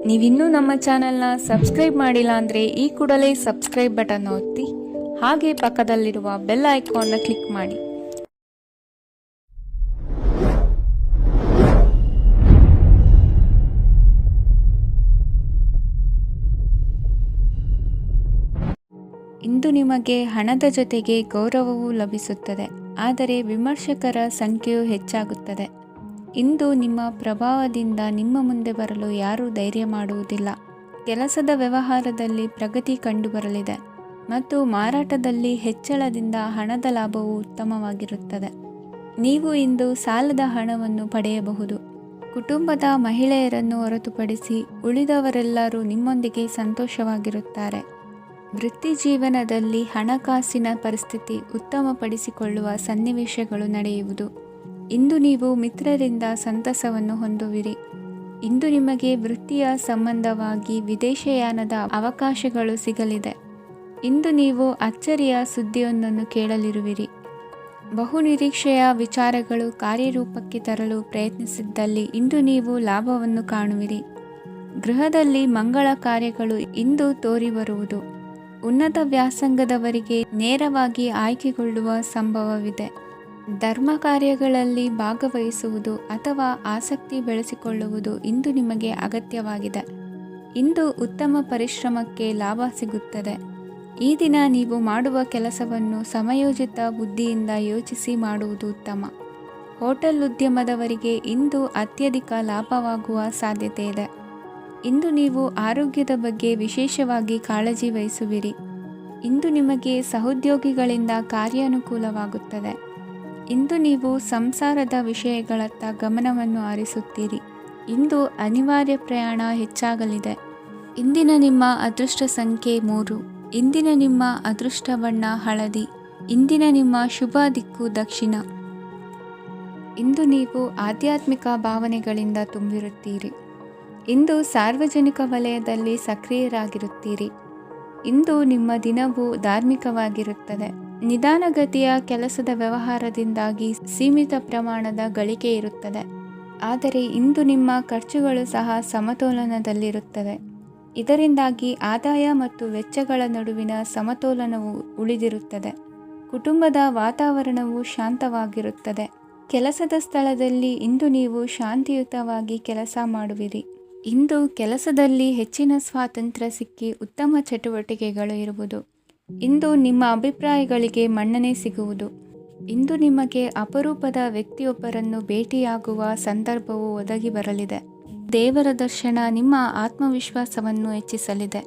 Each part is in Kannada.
ನೀವಿನ್ನೂ ನಮ್ಮ ಚಾನೆಲ್ನ ಸಬ್ಸ್ಕ್ರೈಬ್ ಮಾಡಿಲ್ಲ ಅಂದರೆ ಈ ಕೂಡಲೇ ಸಬ್ಸ್ಕ್ರೈಬ್ ಬಟನ್ ಒತ್ತಿ ಹಾಗೆ ಪಕ್ಕದಲ್ಲಿರುವ ಬೆಲ್ ಐಕಾನ್ನ ಕ್ಲಿಕ್ ಮಾಡಿ. ಇಂದು ನಿಮಗೆ ಹಣದ ಜೊತೆಗೆ ಗೌರವವೂ ಲಭಿಸುತ್ತದೆ, ಆದರೆ ವಿಮರ್ಶಕರ ಸಂಖ್ಯೆಯೂ ಹೆಚ್ಚಾಗುತ್ತದೆ. ಇಂದು ನಿಮ್ಮ ಪ್ರಭಾವದಿಂದ ನಿಮ್ಮ ಮುಂದೆ ಬರಲು ಯಾರೂ ಧೈರ್ಯ ಮಾಡುವುದಿಲ್ಲ. ಕೆಲಸದ ವ್ಯವಹಾರದಲ್ಲಿ ಪ್ರಗತಿ ಕಂಡುಬರಲಿದೆ ಮತ್ತು ಮಾರಾಟದಲ್ಲಿ ಹೆಚ್ಚಳದಿಂದ ಹಣದ ಲಾಭವು ಉತ್ತಮವಾಗಿರುತ್ತದೆ. ನೀವು ಇಂದು ಸಾಲದ ಹಣವನ್ನು ಪಡೆಯಬಹುದು. ಕುಟುಂಬದ ಮಹಿಳೆಯರನ್ನು ಹೊರತುಪಡಿಸಿ ಉಳಿದವರೆಲ್ಲರೂ ನಿಮ್ಮೊಂದಿಗೆ ಸಂತೋಷವಾಗಿರುತ್ತಾರೆ. ವೃತ್ತಿ ಜೀವನದಲ್ಲಿ ಹಣಕಾಸಿನ ಪರಿಸ್ಥಿತಿ ಉತ್ತಮಪಡಿಸಿಕೊಳ್ಳುವ ಸನ್ನಿವೇಶಗಳು ನಡೆಯುವುದು. ಇಂದು ನೀವು ಮಿತ್ರರಿಂದ ಸಂತಸವನ್ನು ಹೊಂದುವಿರಿ. ಇಂದು ನಿಮಗೆ ವೃತ್ತಿಯ ಸಂಬಂಧವಾಗಿ ವಿದೇಶಯಾನದ ಅವಕಾಶಗಳು ಸಿಗಲಿದೆ. ಇಂದು ನೀವು ಅಚ್ಚರಿಯ ಸುದ್ದಿಯೊಂದನ್ನು ಕೇಳಲಿರುವಿರಿ. ಬಹುನಿರೀಕ್ಷೆಯ ವಿಚಾರಗಳು ಕಾರ್ಯರೂಪಕ್ಕೆ ತರಲು ಪ್ರಯತ್ನಿಸಿದ್ದಲ್ಲಿ ಇಂದು ನೀವು ಲಾಭವನ್ನು ಕಾಣುವಿರಿ. ಗೃಹದಲ್ಲಿ ಮಂಗಳ ಕಾರ್ಯಗಳು ಇಂದು ತೋರಿಬರುವುದು. ಉನ್ನತ ವ್ಯಾಸಂಗದವರಿಗೆ ನೇರವಾಗಿ ಆಯ್ಕೆಗೊಳ್ಳುವ ಸಂಭವವಿದೆ. ಧರ್ಮ ಕಾರ್ಯಗಳಲ್ಲಿ ಭಾಗವಹಿಸುವುದು ಅಥವಾ ಆಸಕ್ತಿ ಬೆಳೆಸಿಕೊಳ್ಳುವುದು ಇಂದು ನಿಮಗೆ ಅಗತ್ಯವಾಗಿದೆ. ಇಂದು ಉತ್ತಮ ಪರಿಶ್ರಮಕ್ಕೆ ಲಾಭ ಸಿಗುತ್ತದೆ. ಈ ದಿನ ನೀವು ಮಾಡುವ ಕೆಲಸವನ್ನು ಸಮಯೋಚಿತ ಬುದ್ಧಿಯಿಂದ ಯೋಚಿಸಿ ಮಾಡುವುದು ಉತ್ತಮ. ಹೋಟೆಲ್ ಉದ್ಯಮದವರಿಗೆ ಇಂದು ಅತ್ಯಧಿಕ ಲಾಭವಾಗುವ ಸಾಧ್ಯತೆ ಇದೆ. ಇಂದು ನೀವು ಆರೋಗ್ಯದ ಬಗ್ಗೆ ವಿಶೇಷವಾಗಿ ಕಾಳಜಿ ವಹಿಸುವಿರಿ. ಇಂದು ನಿಮಗೆ ಸಹೋದ್ಯೋಗಿಗಳಿಂದ ಕಾರ್ಯಾನುಕೂಲವಾಗುತ್ತದೆ. ಇಂದು ನೀವು ಸಂಸಾರದ ವಿಷಯಗಳತ್ತ ಗಮನವನ್ನು ಹರಿಸುತ್ತೀರಿ. ಇಂದು ಅನಿವಾರ್ಯ ಪ್ರಯಾಣ ಹೆಚ್ಚಾಗಲಿದೆ. ಇಂದಿನ ನಿಮ್ಮ ಅದೃಷ್ಟ ಸಂಖ್ಯೆ 3. ಇಂದಿನ ನಿಮ್ಮ ಅದೃಷ್ಟ ಬಣ್ಣ ಹಳದಿ. ಇಂದಿನ ನಿಮ್ಮ ಶುಭ ದಿಕ್ಕು ದಕ್ಷಿಣ. ಇಂದು ನೀವು ಆಧ್ಯಾತ್ಮಿಕ ಭಾವನೆಗಳಿಂದ ತುಂಬಿರುತ್ತೀರಿ. ಇಂದು ಸಾರ್ವಜನಿಕ ವಲಯದಲ್ಲಿ ಸಕ್ರಿಯರಾಗಿರುತ್ತೀರಿ. ಇಂದು ನಿಮ್ಮ ದಿನವು ಧಾರ್ಮಿಕವಾಗಿರುತ್ತದೆ. ನಿಧಾನಗತಿಯ ಕೆಲಸದ ವ್ಯವಹಾರದಿಂದಾಗಿ ಸೀಮಿತ ಪ್ರಮಾಣದ ಗಳಿಕೆ ಇರುತ್ತದೆ. ಆದರೆ ಇಂದು ನಿಮ್ಮ ಖರ್ಚುಗಳು ಸಹ ಸಮತೋಲನದಲ್ಲಿರುತ್ತವೆ. ಇದರಿಂದಾಗಿ ಆದಾಯ ಮತ್ತು ವೆಚ್ಚಗಳ ನಡುವಿನ ಸಮತೋಲನವು ಉಳಿದಿರುತ್ತದೆ. ಕುಟುಂಬದ ವಾತಾವರಣವು ಶಾಂತವಾಗಿರುತ್ತದೆ. ಕೆಲಸದ ಸ್ಥಳದಲ್ಲಿ ಇಂದು ನೀವು ಶಾಂತಿಯುತವಾಗಿ ಕೆಲಸ ಮಾಡುವಿರಿ. ಇಂದು ಕೆಲಸದಲ್ಲಿ ಹೆಚ್ಚಿನ ಸ್ವಾತಂತ್ರ್ಯ ಸಿಕ್ಕಿ ಉತ್ತಮ ಚಟುವಟಿಕೆಗಳು ಇರುವುದು. ಇಂದು ನಿಮ್ಮ ಅಭಿಪ್ರಾಯಗಳಿಗೆ ಮನ್ನಣೆ ಸಿಗುವುದು. ಇಂದು ನಿಮಗೆ ಅಪರೂಪದ ವ್ಯಕ್ತಿಯೊಬ್ಬರನ್ನು ಭೇಟಿಯಾಗುವ ಸಂದರ್ಭವು ಒದಗಿ ಬರಲಿದೆ. ದೇವರ ದರ್ಶನ ನಿಮ್ಮ ಆತ್ಮವಿಶ್ವಾಸವನ್ನು ಹೆಚ್ಚಿಸಲಿದೆ.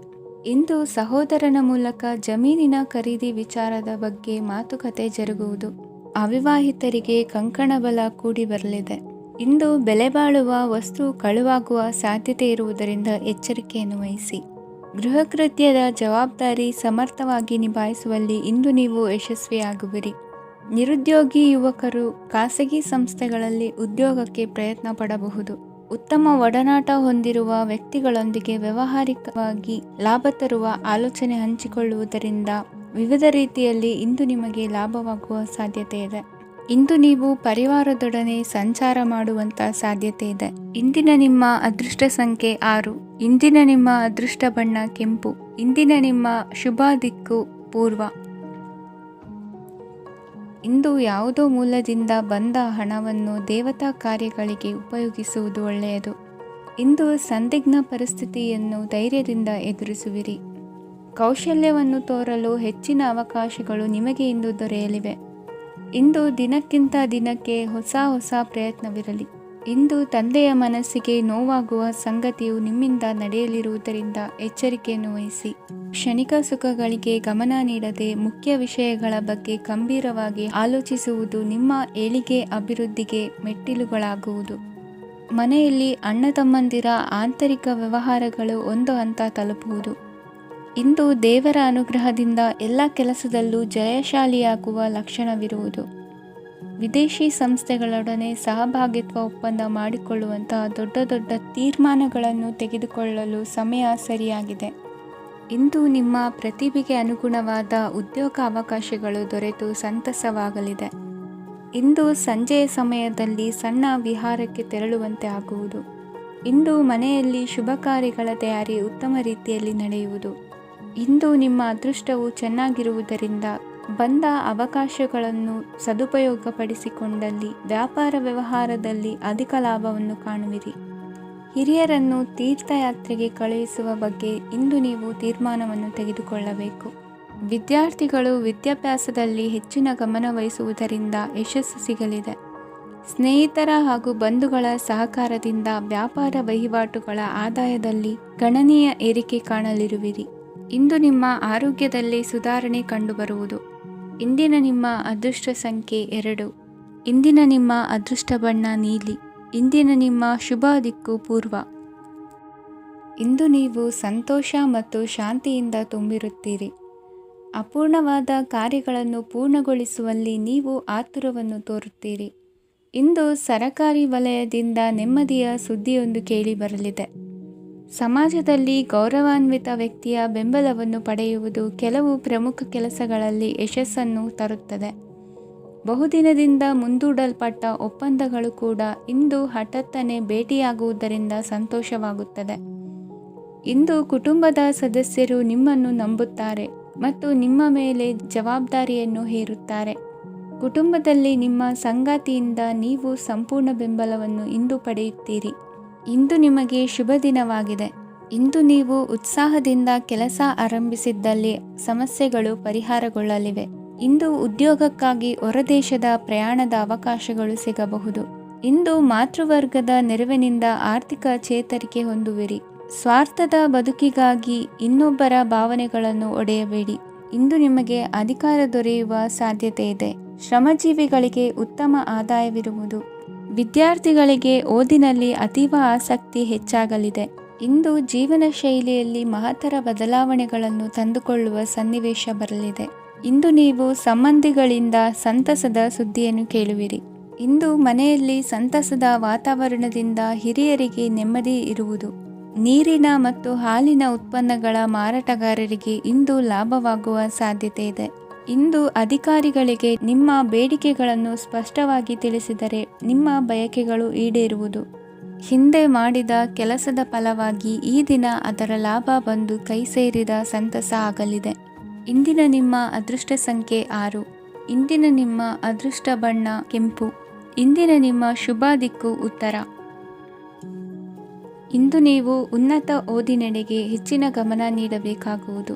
ಇಂದು ಸಹೋದರನ ಮೂಲಕ ಜಮೀನಿನ ಖರೀದಿ ವಿಚಾರದ ಬಗ್ಗೆ ಮಾತುಕತೆ ಜರುಗುವುದು. ಅವಿವಾಹಿತರಿಗೆ ಕಂಕಣ ಬಲ ಕೂಡಿ ಬರಲಿದೆ. ಇಂದು ಬೆಲೆ ಬಾಳುವ ವಸ್ತು ಕಳುವಾಗುವ ಸಾಧ್ಯತೆ ಇರುವುದರಿಂದ ಎಚ್ಚರಿಕೆಯನ್ನು ವಹಿಸಿ. ಗೃಹ ಕೃತ್ಯದ ಜವಾಬ್ದಾರಿ ಸಮರ್ಥವಾಗಿ ನಿಭಾಯಿಸುವಲ್ಲಿ ಇಂದು ನೀವು ಯಶಸ್ವಿಯಾಗುವಿರಿ. ನಿರುದ್ಯೋಗಿ ಯುವಕರು ಖಾಸಗಿ ಸಂಸ್ಥೆಗಳಲ್ಲಿ ಉದ್ಯೋಗಕ್ಕೆ ಪ್ರಯತ್ನ ಪಡಬಹುದು. ಉತ್ತಮ ಒಡನಾಟ ಹೊಂದಿರುವ ವ್ಯಕ್ತಿಗಳೊಂದಿಗೆ ವ್ಯಾವಹಾರಿಕವಾಗಿ ಲಾಭ ತರುವ ಆಲೋಚನೆ ಹಂಚಿಕೊಳ್ಳುವುದರಿಂದ ವಿವಿಧ ರೀತಿಯಲ್ಲಿ ಇಂದು ನಿಮಗೆ ಲಾಭವಾಗುವ ಸಾಧ್ಯತೆ ಇದೆ. ಇಂದು ನೀವು ಪರಿವಾರದೊಡನೆ ಸಂಚಾರ ಮಾಡುವಂಥ ಸಾಧ್ಯತೆ ಇದೆ. ಇಂದಿನ ನಿಮ್ಮ ಅದೃಷ್ಟ ಸಂಖ್ಯೆ 6. ಇಂದಿನ ನಿಮ್ಮ ಅದೃಷ್ಟ ಬಣ್ಣ ಕೆಂಪು. ಇಂದಿನ ನಿಮ್ಮ ಶುಭ ದಿಕ್ಕು ಪೂರ್ವ. ಇಂದು ಯಾವುದೋ ಮೂಲದಿಂದ ಬಂದ ಹಣವನ್ನು ದೇವತಾ ಕಾರ್ಯಗಳಿಗೆ ಉಪಯೋಗಿಸುವುದು ಒಳ್ಳೆಯದು. ಇಂದು ಸಂದಿಗ್ಧ ಪರಿಸ್ಥಿತಿಯನ್ನು ಧೈರ್ಯದಿಂದ ಎದುರಿಸುವಿರಿ. ಕೌಶಲ್ಯವನ್ನು ತೋರಲು ಹೆಚ್ಚಿನ ಅವಕಾಶಗಳು ನಿಮಗೆ ಇಂದು ದೊರೆಯಲಿವೆ. ಇಂದು ದಿನಕ್ಕಿಂತ ದಿನಕ್ಕೆ ಹೊಸ ಪ್ರಯತ್ನವಿರಲಿ. ಇಂದು ತಂದೆಯ ಮನಸ್ಸಿಗೆ ನೋವಾಗುವ ಸಂಗತಿಯು ನಿಮ್ಮಿಂದ ನಡೆಯಲಿರುವುದರಿಂದ ಎಚ್ಚರಿಕೆಯನ್ನು ವಹಿಸಿ. ಕ್ಷಣಿಕ ಸುಖಗಳಿಗೆ ಗಮನ ನೀಡದೆ ಮುಖ್ಯ ವಿಷಯಗಳ ಬಗ್ಗೆ ಗಂಭೀರವಾಗಿ ಆಲೋಚಿಸುವುದು ನಿಮ್ಮ ಏಳಿಗೆ ಅಭಿವೃದ್ಧಿಗೆ ಮೆಟ್ಟಿಲುಗಳಾಗುವುದು. ಮನೆಯಲ್ಲಿ ಅಣ್ಣ ತಮ್ಮಂದಿರ ಆಂತರಿಕ ವ್ಯವಹಾರಗಳು ಒಂದು ಹಂತ ತಲುಪುವುದು. ಇಂದು ದೇವರ ಅನುಗ್ರಹದಿಂದ ಎಲ್ಲ ಕೆಲಸದಲ್ಲೂ ಜಯಶಾಲಿಯಾಗುವ ಲಕ್ಷಣವಿರುವುದು. ವಿದೇಶಿ ಸಂಸ್ಥೆಗಳೊಡನೆ ಸಹಭಾಗಿತ್ವ ಒಪ್ಪಂದ ಮಾಡಿಕೊಳ್ಳುವಂತಹ ದೊಡ್ಡ ತೀರ್ಮಾನಗಳನ್ನು ತೆಗೆದುಕೊಳ್ಳಲು ಸಮಯ ಸರಿಯಾಗಿದೆ. ಇಂದು ನಿಮ್ಮ ಪ್ರತಿಭೆಗೆ ಅನುಗುಣವಾದ ಉದ್ಯೋಗ ಅವಕಾಶಗಳು ದೊರೆತು ಸಂತಸವಾಗಲಿದೆ. ಇಂದು ಸಂಜೆಯ ಸಮಯದಲ್ಲಿ ಸಣ್ಣ ವಿಹಾರಕ್ಕೆ ತೆರಳುವಂತೆ ಆಗುವುದು. ಇಂದು ಮನೆಯಲ್ಲಿ ಶುಭ ಕಾರ್ಯಗಳ ತಯಾರಿ ಉತ್ತಮ ರೀತಿಯಲ್ಲಿ ನಡೆಯುವುದು. ಇಂದು ನಿಮ್ಮ ಅದೃಷ್ಟವು ಚೆನ್ನಾಗಿರುವುದರಿಂದ ಬಂದ ಅವಕಾಶಗಳನ್ನು ಸದುಪಯೋಗಪಡಿಸಿಕೊಂಡಲ್ಲಿ ವ್ಯಾಪಾರ ವ್ಯವಹಾರದಲ್ಲಿ ಅಧಿಕ ಲಾಭವನ್ನು ಕಾಣುವಿರಿ. ಹಿರಿಯರನ್ನು ತೀರ್ಥಯಾತ್ರೆಗೆ ಕಳುಹಿಸುವ ಬಗ್ಗೆ ಇಂದು ನೀವು ತೀರ್ಮಾನವನ್ನು ತೆಗೆದುಕೊಳ್ಳಬೇಕು. ವಿದ್ಯಾರ್ಥಿಗಳು ವಿದ್ಯಾಭ್ಯಾಸದಲ್ಲಿ ಹೆಚ್ಚಿನ ಗಮನ ವಹಿಸುವುದರಿಂದ ಯಶಸ್ಸು ಸಿಗಲಿದೆ. ಸ್ನೇಹಿತರ ಹಾಗೂ ಬಂಧುಗಳ ಸಹಕಾರದಿಂದ ವ್ಯಾಪಾರ ವಹಿವಾಟುಗಳ ಆದಾಯದಲ್ಲಿ ಗಣನೀಯ ಏರಿಕೆ ಕಾಣಲಿರುವಿರಿ. ಇಂದು ನಿಮ್ಮ ಆರೋಗ್ಯದಲ್ಲಿ ಸುಧಾರಣೆ ಕಂಡುಬರುವುದು. ಇಂದಿನ ನಿಮ್ಮ ಅದೃಷ್ಟ ಸಂಖ್ಯೆ 2. ಇಂದಿನ ನಿಮ್ಮ ಅದೃಷ್ಟ ಬಣ್ಣ ನೀಲಿ. ಇಂದಿನ ನಿಮ್ಮ ಶುಭ ದಿಕ್ಕು ಪೂರ್ವ. ಇಂದು ನೀವು ಸಂತೋಷ ಮತ್ತು ಶಾಂತಿಯಿಂದ ತುಂಬಿರುತ್ತೀರಿ. ಅಪೂರ್ಣವಾದ ಕಾರ್ಯಗಳನ್ನು ಪೂರ್ಣಗೊಳಿಸುವಲ್ಲಿ ನೀವು ಆತುರವನ್ನು ತೋರುತ್ತೀರಿ. ಇಂದು ಸರಕಾರಿ ವಲಯದಿಂದ ನೆಮ್ಮದಿಯ ಸುದ್ದಿಯೊಂದು ಕೇಳಿಬರಲಿದೆ. ಸಮಾಜದಲ್ಲಿ ಗೌರವಾನ್ವಿತ ವ್ಯಕ್ತಿಯ ಬೆಂಬಲವನ್ನು ಪಡೆಯುವುದು ಕೆಲವು ಪ್ರಮುಖ ಕೆಲಸಗಳಲ್ಲಿ ಯಶಸ್ಸನ್ನು ತರುತ್ತದೆ. ಬಹುದಿನದಿಂದ ಮುಂದೂಡಲ್ಪಟ್ಟ ಒಪ್ಪಂದಗಳು ಕೂಡ ಇಂದು ಹಠಾತ್ತನೆ ಭೇಟಿಯಾಗುವುದರಿಂದ ಸಂತೋಷವಾಗುತ್ತದೆ. ಇಂದು ಕುಟುಂಬದ ಸದಸ್ಯರು ನಿಮ್ಮನ್ನು ನಂಬುತ್ತಾರೆ ಮತ್ತು ನಿಮ್ಮ ಮೇಲೆ ಜವಾಬ್ದಾರಿಯನ್ನು ಹೇರುತ್ತಾರೆ. ಕುಟುಂಬದಲ್ಲಿ ನಿಮ್ಮ ಸಂಗಾತಿಯಿಂದ ನೀವು ಸಂಪೂರ್ಣ ಬೆಂಬಲವನ್ನು ಇಂದು ಪಡೆಯುತ್ತೀರಿ. ಇಂದು ನಿಮಗೆ ಶುಭ ದಿನವಾಗಿದೆ. ಇಂದು ನೀವು ಉತ್ಸಾಹದಿಂದ ಕೆಲಸ ಆರಂಭಿಸಿದ್ದಲ್ಲಿ ಸಮಸ್ಯೆಗಳು ಪರಿಹಾರಗೊಳ್ಳಲಿವೆ. ಇಂದು ಉದ್ಯೋಗಕ್ಕಾಗಿ ಹೊರದೇಶದ ಪ್ರಯಾಣದ ಅವಕಾಶಗಳು ಸಿಗಬಹುದು. ಇಂದು ಮಾತೃವರ್ಗದ ನೆರವಿನಿಂದ ಆರ್ಥಿಕ ಚೇತರಿಕೆ ಹೊಂದುವಿರಿ. ಸ್ವಾರ್ಥದ ಬದುಕಿಗಾಗಿ ಇನ್ನೊಬ್ಬರ ಭಾವನೆಗಳನ್ನು ಒಡೆಯಬೇಡಿ. ಇಂದು ನಿಮಗೆ ಅಧಿಕಾರ ದೊರೆಯುವ ಸಾಧ್ಯತೆ ಇದೆ. ಶ್ರಮಜೀವಿಗಳಿಗೆ ಉತ್ತಮ ಆದಾಯವಿರುವುದು. ವಿದ್ಯಾರ್ಥಿಗಳಿಗೆ ಓದಿನಲ್ಲಿ ಅತೀವ ಆಸಕ್ತಿ ಹೆಚ್ಚಾಗಲಿದೆ. ಇಂದು ಜೀವನ ಶೈಲಿಯಲ್ಲಿ ಮಹತ್ತರ ಬದಲಾವಣೆಗಳನ್ನು ತಂದುಕೊಳ್ಳುವ ಸನ್ನಿವೇಶ ಬರಲಿದೆ. ಇಂದು ನೀವು ಸಂಬಂಧಿಗಳಿಂದ ಸಂತಸದ ಸುದ್ದಿಯನ್ನು ಕೇಳುವಿರಿ. ಇಂದು ಮನೆಯಲ್ಲಿ ಸಂತಸದ ವಾತಾವರಣದಿಂದ ಹಿರಿಯರಿಗೆ ನೆಮ್ಮದಿ ಇರುವುದು. ನೀರಿನ ಮತ್ತು ಹಾಲಿನ ಉತ್ಪನ್ನಗಳ ಮಾರಾಟಗಾರರಿಗೆ ಇಂದು ಲಾಭವಾಗುವ ಸಾಧ್ಯತೆ ಇದೆ. ಇಂದು ಅಧಿಕಾರಿಗಳಿಗೆ ನಿಮ್ಮ ಬೇಡಿಕೆಗಳನ್ನು ಸ್ಪಷ್ಟವಾಗಿ ತಿಳಿಸಿದರೆ ನಿಮ್ಮ ಬಯಕೆಗಳು ಈಡೇರುವುದು. ಹಿಂದೆ ಮಾಡಿದ ಕೆಲಸದ ಫಲವಾಗಿ ಈ ದಿನ ಅದರ ಲಾಭ ಬಂದು ಕೈ ಸೇರಿದ ಸಂತಸ ಆಗಲಿದೆ. ಇಂದಿನ ನಿಮ್ಮ ಅದೃಷ್ಟ ಸಂಖ್ಯೆ 6. ಇಂದಿನ ನಿಮ್ಮ ಅದೃಷ್ಟ ಬಣ್ಣ ಕೆಂಪು. ಇಂದಿನ ನಿಮ್ಮ ಶುಭ ದಿಕ್ಕು ಉತ್ತರ. ಇಂದು ನೀವು ಉನ್ನತ ಓದಿನೆಡೆಗೆ ಹೆಚ್ಚಿನ ಗಮನ ನೀಡಬೇಕಾಗುವುದು.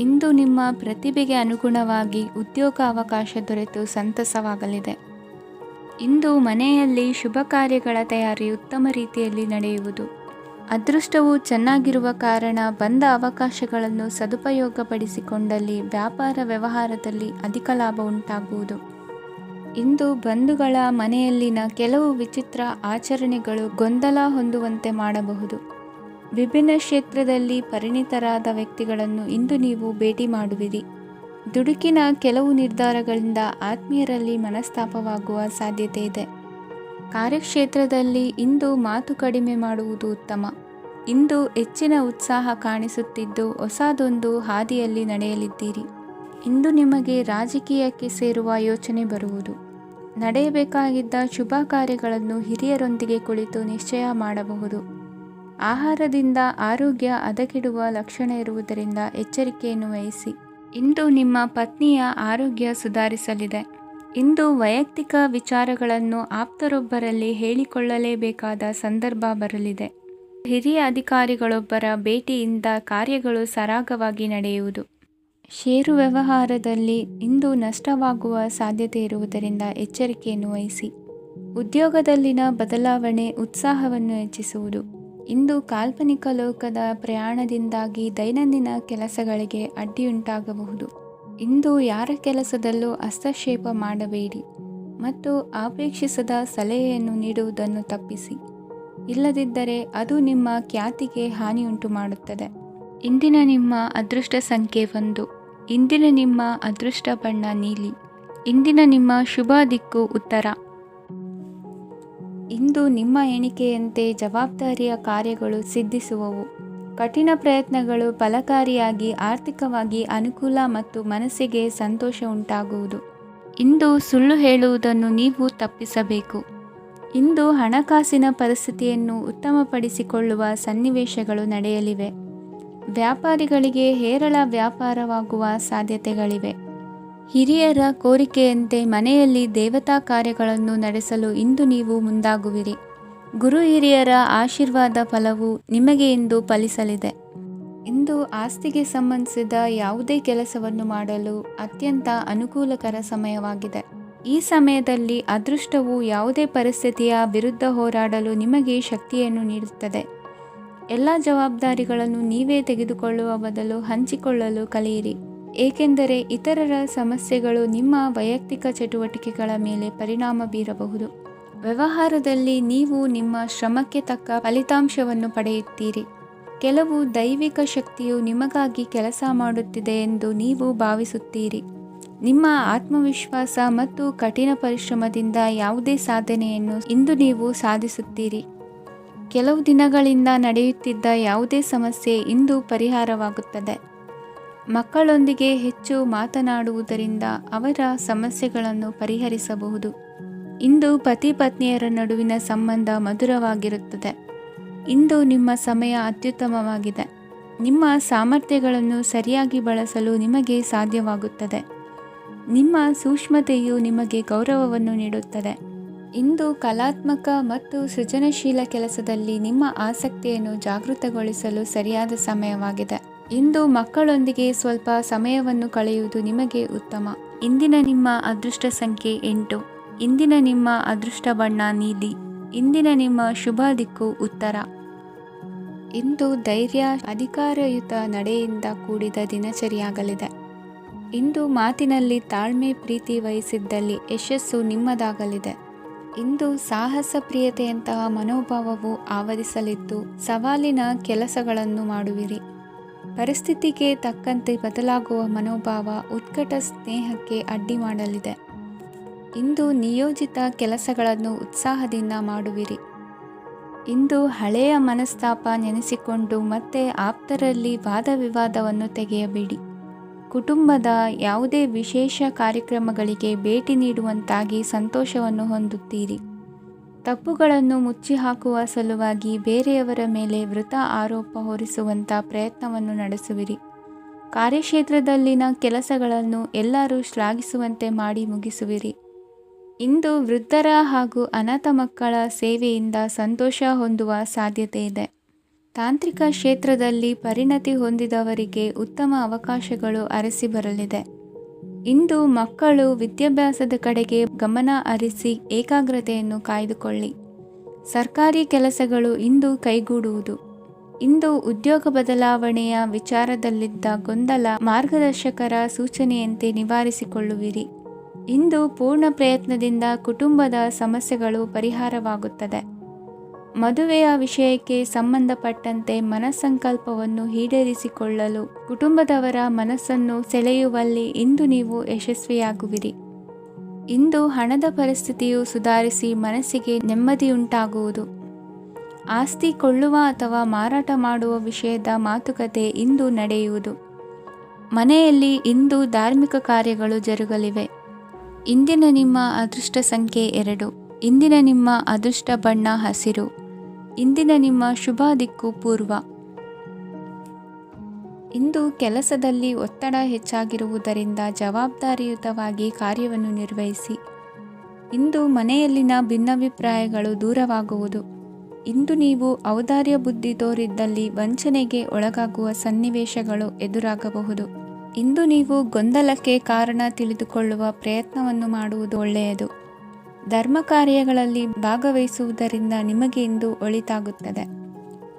ಇಂದು ನಿಮ್ಮ ಪ್ರತಿಭೆಗೆ ಅನುಗುಣವಾಗಿ ಉದ್ಯೋಗ ಅವಕಾಶ ದೊರೆತು ಸಂತಸವಾಗಲಿದೆ. ಇಂದು ಮನೆಯಲ್ಲಿ ಶುಭ ಕಾರ್ಯಗಳ ತಯಾರಿ ಉತ್ತಮ ರೀತಿಯಲ್ಲಿ ನಡೆಯುವುದು. ಅದೃಷ್ಟವು ಚೆನ್ನಾಗಿರುವ ಕಾರಣ ಬಂದ ಅವಕಾಶಗಳನ್ನು ಸದುಪಯೋಗಪಡಿಸಿಕೊಂಡಲ್ಲಿ ವ್ಯಾಪಾರ ವ್ಯವಹಾರದಲ್ಲಿ ಅಧಿಕ ಲಾಭ ಉಂಟಾಗುವುದು. ಇಂದು ಬಂಧುಗಳ ಮನೆಯಲ್ಲಿನ ಕೆಲವು ವಿಚಿತ್ರ ಆಚರಣೆಗಳು ಗೊಂದಲ ಹೊಂದುವಂತೆ ಮಾಡಬಹುದು. ವಿಭಿನ್ನ ಕ್ಷೇತ್ರದಲ್ಲಿ ಪರಿಣಿತರಾದ ವ್ಯಕ್ತಿಗಳನ್ನು ಇಂದು ನೀವು ಭೇಟಿ ಮಾಡುವಿರಿ. ದುಡುಕಿನ ಕೆಲವು ನಿರ್ಧಾರಗಳಿಂದ ಆತ್ಮೀಯರಲ್ಲಿ ಮನಸ್ತಾಪವಾಗುವ ಸಾಧ್ಯತೆ ಇದೆ. ಕಾರ್ಯಕ್ಷೇತ್ರದಲ್ಲಿ ಇಂದು ಮಾತು ಕಡಿಮೆ ಮಾಡುವುದು ಉತ್ತಮ. ಇಂದು ಹೆಚ್ಚಿನ ಉತ್ಸಾಹ ಕಾಣಿಸುತ್ತಿದ್ದು ಹೊಸದೊಂದು ಹಾದಿಯಲ್ಲಿ ನಡೆಯಲಿದ್ದೀರಿ. ಇಂದು ನಿಮಗೆ ರಾಜಕೀಯಕ್ಕೆ ಸೇರುವ ಯೋಚನೆ ಬರುವುದು. ನಡೆಯಬೇಕಾಗಿದ್ದ ಶುಭ ಕಾರ್ಯಗಳನ್ನು ಹಿರಿಯರೊಂದಿಗೆ ಕುಳಿತು ನಿಶ್ಚಯ ಮಾಡಬಹುದು. ಆಹಾರದಿಂದ ಆರೋಗ್ಯ ಹದಗೆಡುವ ಲಕ್ಷಣ ಇರುವುದರಿಂದ ಎಚ್ಚರಿಕೆಯನ್ನು ವಹಿಸಿ. ಇಂದು ನಿಮ್ಮ ಪತ್ನಿಯ ಆರೋಗ್ಯ ಸುಧಾರಿಸಲಿದೆ. ಇಂದು ವೈಯಕ್ತಿಕ ವಿಚಾರಗಳನ್ನು ಆಪ್ತರೊಬ್ಬರಲ್ಲಿ ಹೇಳಿಕೊಳ್ಳಲೇಬೇಕಾದ ಸಂದರ್ಭ ಬರಲಿದೆ. ಹಿರಿಯ ಅಧಿಕಾರಿಗಳೊಬ್ಬರ ಭೇಟಿಯಿಂದ ಕಾರ್ಯಗಳು ಸರಾಗವಾಗಿ ನಡೆಯುವುದು. ಷೇರು ವ್ಯವಹಾರದಲ್ಲಿ ಇಂದು ನಷ್ಟವಾಗುವ ಸಾಧ್ಯತೆ ಇರುವುದರಿಂದ ಎಚ್ಚರಿಕೆಯನ್ನು ವಹಿಸಿ. ಉದ್ಯೋಗದಲ್ಲಿನ ಬದಲಾವಣೆ ಉತ್ಸಾಹವನ್ನು ಹೆಚ್ಚಿಸುವುದು. ಇಂದು ಕಾಲ್ಪನಿಕ ಲೋಕದ ಪ್ರಯಾಣದಿಂದಾಗಿ ದೈನಂದಿನ ಕೆಲಸಗಳಿಗೆ ಅಡ್ಡಿಯುಂಟಾಗಬಹುದು. ಇಂದು ಯಾರ ಕೆಲಸದಲ್ಲೂ ಹಸ್ತಕ್ಷೇಪ ಮಾಡಬೇಡಿ ಮತ್ತು ಅಪೇಕ್ಷಿಸದ ಸಲಹೆಯನ್ನು ನೀಡುವುದನ್ನು ತಪ್ಪಿಸಿ. ಇಲ್ಲದಿದ್ದರೆ ಅದು ನಿಮ್ಮ ಖ್ಯಾತಿಗೆ ಹಾನಿಯುಂಟು ಮಾಡುತ್ತದೆ. ಇಂದಿನ ನಿಮ್ಮ ಅದೃಷ್ಟ ಸಂಖ್ಯೆ 1. ಇಂದಿನ ನಿಮ್ಮ ಅದೃಷ್ಟ ಬಣ್ಣ ನೀಲಿ. ಇಂದಿನ ನಿಮ್ಮ ಶುಭ ದಿಕ್ಕು ಉತ್ತರ. ಇಂದು ನಿಮ್ಮ ಎಣಿಕೆಯಂತೆ ಜವಾಬ್ದಾರಿಯ ಕಾರ್ಯಗಳು ಸಿದ್ಧಿಸುವವು. ಕಠಿಣ ಪ್ರಯತ್ನಗಳು ಫಲಕಾರಿಯಾಗಿ ಆರ್ಥಿಕವಾಗಿ ಅನುಕೂಲ ಮತ್ತು ಮನಸ್ಸಿಗೆ ಸಂತೋಷ ಉಂಟಾಗುವುದು. ಇಂದು ಸುಳ್ಳು ಹೇಳುವುದನ್ನು ನೀವು ತಪ್ಪಿಸಬೇಕು. ಇಂದು ಹಣಕಾಸಿನ ಪರಿಸ್ಥಿತಿಯನ್ನು ಉತ್ತಮಪಡಿಸಿಕೊಳ್ಳುವ ಸನ್ನಿವೇಶಗಳು ನಡೆಯಲಿವೆ. ವ್ಯಾಪಾರಿಗಳಿಗೆ ಹೇರಳ ವ್ಯಾಪಾರವಾಗುವ ಸಾಧ್ಯತೆಗಳಿವೆ. ಹಿರಿಯರ ಕೋರಿಕೆಯಂತೆ ಮನೆಯಲ್ಲಿ ದೇವತಾ ಕಾರ್ಯಗಳನ್ನು ನಡೆಸಲು ಇಂದು ನೀವು ಮುಂದಾಗುವಿರಿ. ಗುರು ಹಿರಿಯರ ಆಶೀರ್ವಾದ ಫಲವು ನಿಮಗೆ ಇಂದು ಫಲಿಸಲಿದೆ. ಇಂದು ಆಸ್ತಿಗೆ ಸಂಬಂಧಿಸಿದ ಯಾವುದೇ ಕೆಲಸವನ್ನು ಮಾಡಲು ಅತ್ಯಂತ ಅನುಕೂಲಕರ ಸಮಯವಾಗಿದೆ. ಈ ಸಮಯದಲ್ಲಿ ಅದೃಷ್ಟವು ಯಾವುದೇ ಪರಿಸ್ಥಿತಿಯ ವಿರುದ್ಧ ಹೋರಾಡಲು ನಿಮಗೆ ಶಕ್ತಿಯನ್ನು ನೀಡುತ್ತದೆ. ಎಲ್ಲ ಜವಾಬ್ದಾರಿಗಳನ್ನು ನೀವೇ ತೆಗೆದುಕೊಳ್ಳುವ ಬದಲು ಹಂಚಿಕೊಳ್ಳಲು ಕಲಿಯಿರಿ, ಏಕೆಂದರೆ ಇತರರ ಸಮಸ್ಯೆಗಳು ನಿಮ್ಮ ವೈಯಕ್ತಿಕ ಚಟುವಟಿಕೆಗಳ ಮೇಲೆ ಪರಿಣಾಮ ಬೀರಬಹುದು. ವ್ಯವಹಾರದಲ್ಲಿ ನೀವು ನಿಮ್ಮ ಶ್ರಮಕ್ಕೆ ತಕ್ಕ ಫಲಿತಾಂಶವನ್ನು ಪಡೆಯುತ್ತೀರಿ. ಕೆಲವು ದೈವಿಕ ಶಕ್ತಿಯು ನಿಮಗಾಗಿ ಕೆಲಸ ಮಾಡುತ್ತಿದೆ ಎಂದು ನೀವು ಭಾವಿಸುತ್ತೀರಿ. ನಿಮ್ಮ ಆತ್ಮವಿಶ್ವಾಸ ಮತ್ತು ಕಠಿಣ ಪರಿಶ್ರಮದಿಂದ ಯಾವುದೇ ಸಾಧನೆಯನ್ನು ಇಂದು ನೀವು ಸಾಧಿಸುತ್ತೀರಿ. ಕೆಲವು ದಿನಗಳಿಂದ ನಡೆಯುತ್ತಿದ್ದ ಯಾವುದೇ ಸಮಸ್ಯೆ ಇಂದು ಪರಿಹಾರವಾಗುತ್ತದೆ. ಮಕ್ಕಳೊಂದಿಗೆ ಹೆಚ್ಚು ಮಾತನಾಡುವುದರಿಂದ ಅವರ ಸಮಸ್ಯೆಗಳನ್ನು ಪರಿಹರಿಸಬಹುದು. ಇಂದು ಪತಿ ಪತ್ನಿಯರ ನಡುವಿನ ಸಂಬಂಧ ಮಧುರವಾಗಿರುತ್ತದೆ. ಇಂದು ನಿಮ್ಮ ಸಮಯ ಅತ್ಯುತ್ತಮವಾಗಿದೆ. ನಿಮ್ಮ ಸಾಮರ್ಥ್ಯಗಳನ್ನು ಸರಿಯಾಗಿ ಬಳಸಲು ನಿಮಗೆ ಸಾಧ್ಯವಾಗುತ್ತದೆ. ನಿಮ್ಮ ಸೂಕ್ಷ್ಮತೆಯು ನಿಮಗೆ ಗೌರವವನ್ನು ನೀಡುತ್ತದೆ. ಇಂದು ಕಲಾತ್ಮಕ ಮತ್ತು ಸೃಜನಶೀಲ ಕೆಲಸದಲ್ಲಿ ನಿಮ್ಮ ಆಸಕ್ತಿಯನ್ನು ಜಾಗೃತಗೊಳಿಸಲು ಸರಿಯಾದ ಸಮಯವಾಗಿದೆ. ಇಂದು ಮಕ್ಕಳೊಂದಿಗೆ ಸ್ವಲ್ಪ ಸಮಯವನ್ನು ಕಳೆಯುವುದು ನಿಮಗೆ ಉತ್ತಮ. ಇಂದಿನ ನಿಮ್ಮ ಅದೃಷ್ಟ ಸಂಖ್ಯೆ 8. ಇಂದಿನ ನಿಮ್ಮ ಅದೃಷ್ಟ ಬಣ್ಣ ನೀಲಿ. ಇಂದಿನ ನಿಮ್ಮ ಶುಭ ದಿಕ್ಕು ಉತ್ತರ. ಇಂದು ಧೈರ್ಯ, ಅಧಿಕಾರಯುತ ನಡೆಯಿಂದ ಕೂಡಿದ ದಿನಚರಿಯಾಗಲಿದೆ. ಇಂದು ಮಾತಿನಲ್ಲಿ ತಾಳ್ಮೆ, ಪ್ರೀತಿ ವಹಿಸಿದ್ದಲ್ಲಿ ಯಶಸ್ಸು ನಿಮ್ಮದಾಗಲಿದೆ. ಇಂದು ಸಾಹಸ ಪ್ರಿಯತೆಯಂತಹ ಮನೋಭಾವವು ಆವರಿಸಲಿದ್ದು ಸವಾಲಿನ ಕೆಲಸಗಳನ್ನು ಮಾಡುವಿರಿ. ಪರಿಸ್ಥಿತಿಗೆ ತಕ್ಕಂತೆ ಬದಲಾಗುವ ಮನೋಭಾವ ಉತ್ಕಟ ಸ್ನೇಹಕ್ಕೆ ಅಡ್ಡಿ ಮಾಡಲಿದೆ. ಇಂದು ನಿಯೋಜಿತ ಕೆಲಸಗಳನ್ನು ಉತ್ಸಾಹದಿಂದ ಮಾಡುವಿರಿ. ಇಂದು ಹಳೆಯ ಮನಸ್ತಾಪ ನೆನೆಸಿಕೊಂಡು ಮತ್ತೆ ಆಪ್ತರಲ್ಲಿ ವಾದ ವಿವಾದವನ್ನು ತೆಗೆಯಬೇಡಿ. ಕುಟುಂಬದ ಯಾವುದೇ ವಿಶೇಷ ಕಾರ್ಯಕ್ರಮಗಳಿಗೆ ಭೇಟಿ ನೀಡುವಂತಾಗಿ ಸಂತೋಷವನ್ನು ಹೊಂದುತ್ತೀರಿ. ತಪ್ಪುಗಳನ್ನು ಮುಚ್ಚಿಹಾಕುವ ಸಲುವಾಗಿ ಬೇರೆಯವರ ಮೇಲೆ ವೃಥಾ ಆರೋಪ ಹೊರಿಸುವಂಥ ಪ್ರಯತ್ನವನ್ನು ನಡೆಸುವಿರಿ. ಕಾರ್ಯಕ್ಷೇತ್ರದಲ್ಲಿನ ಕೆಲಸಗಳನ್ನು ಎಲ್ಲರೂ ಶ್ಲಾಘಿಸುವಂತೆ ಮಾಡಿ ಮುಗಿಸುವಿರಿ. ಇಂದು ವೃದ್ಧರ ಹಾಗೂ ಅನಾಥ ಮಕ್ಕಳ ಸೇವೆಯಿಂದ ಸಂತೋಷ ಹೊಂದುವ ಸಾಧ್ಯತೆ ಇದೆ. ತಾಂತ್ರಿಕ ಕ್ಷೇತ್ರದಲ್ಲಿ ಪರಿಣತಿ ಹೊಂದಿದವರಿಗೆ ಉತ್ತಮ ಅವಕಾಶಗಳು ಅರಸಿ ಬರಲಿದೆ. ಇಂದು ಮಕ್ಕಳು ವಿದ್ಯಾಭ್ಯಾಸದ ಕಡೆಗೆ ಗಮನ ಹರಿಸಿ ಏಕಾಗ್ರತೆಯನ್ನು ಕಾಯ್ದುಕೊಳ್ಳಿ. ಸರ್ಕಾರಿ ಕೆಲಸಗಳು ಇಂದು ಕೈಗೂಡುವುದು. ಇಂದು ಉದ್ಯೋಗ ಬದಲಾವಣೆಯ ವಿಚಾರದಲ್ಲಿದ್ದ ಗೊಂದಲ ಮಾರ್ಗದರ್ಶಕರ ಸೂಚನೆಯಂತೆ ನಿವಾರಿಸಿಕೊಳ್ಳುವಿರಿ. ಇಂದು ಪೂರ್ಣ ಪ್ರಯತ್ನದಿಂದ ಕುಟುಂಬದ ಸಮಸ್ಯೆಗಳು ಪರಿಹಾರವಾಗುತ್ತದೆ. ಮದುವೆಯ ವಿಷಯಕ್ಕೆ ಸಂಬಂಧಪಟ್ಟಂತೆ ಮನಸ್ಸಂಕಲ್ಪವನ್ನು ಈಡೇರಿಸಿಕೊಳ್ಳಲು ಕುಟುಂಬದವರ ಮನಸ್ಸನ್ನು ಸೆಳೆಯುವಲ್ಲಿ ಇಂದು ನೀವು ಯಶಸ್ವಿಯಾಗುವಿರಿ. ಇಂದು ಹಣದ ಪರಿಸ್ಥಿತಿಯು ಸುಧಾರಿಸಿ ಮನಸ್ಸಿಗೆ ನೆಮ್ಮದಿಯುಂಟಾಗುವುದು. ಆಸ್ತಿ ಕೊಳ್ಳುವ ಅಥವಾ ಮಾರಾಟ ಮಾಡುವ ವಿಷಯದ ಮಾತುಕತೆ ಇಂದು ನಡೆಯುವುದು. ಮನೆಯಲ್ಲಿ ಇಂದು ಧಾರ್ಮಿಕ ಕಾರ್ಯಗಳು ಜರುಗಲಿವೆ. ಇಂದಿನ ನಿಮ್ಮ ಅದೃಷ್ಟ ಸಂಖ್ಯೆ 2. ಇಂದಿನ ನಿಮ್ಮ ಅದೃಷ್ಟ ಬಣ್ಣ ಹಸಿರು. ಇಂದಿನ ನಿಮ್ಮ ಶುಭ ದಿಕ್ಕು ಪೂರ್ವ. ಇಂದು ಕೆಲಸದಲ್ಲಿ ಒತ್ತಡ ಹೆಚ್ಚಾಗಿರುವುದರಿಂದ ಜವಾಬ್ದಾರಿಯುತವಾಗಿ ಕಾರ್ಯವನ್ನು ನಿರ್ವಹಿಸಿ. ಇಂದು ಮನೆಯಲ್ಲಿನ ಭಿನ್ನಾಭಿಪ್ರಾಯಗಳು ದೂರವಾಗುವುದು. ಇಂದು ನೀವು ಔದಾರ್ಯ ಬುದ್ಧಿ ತೋರಿದ್ದಲ್ಲಿ ವಂಚನೆಗೆ ಒಳಗಾಗುವ ಸನ್ನಿವೇಶಗಳು ಎದುರಾಗಬಹುದು. ಇಂದು ನೀವು ಗೊಂದಲಕ್ಕೆ ಕಾರಣ ತಿಳಿದುಕೊಳ್ಳುವ ಪ್ರಯತ್ನವನ್ನು ಮಾಡುವುದು ಒಳ್ಳೆಯದು. ಧರ್ಮ ಕಾರ್ಯಗಳಲ್ಲಿ ಭಾಗವಹಿಸುವುದರಿಂದ ನಿಮಗೆ ಇಂದು ಒಳಿತಾಗುತ್ತದೆ.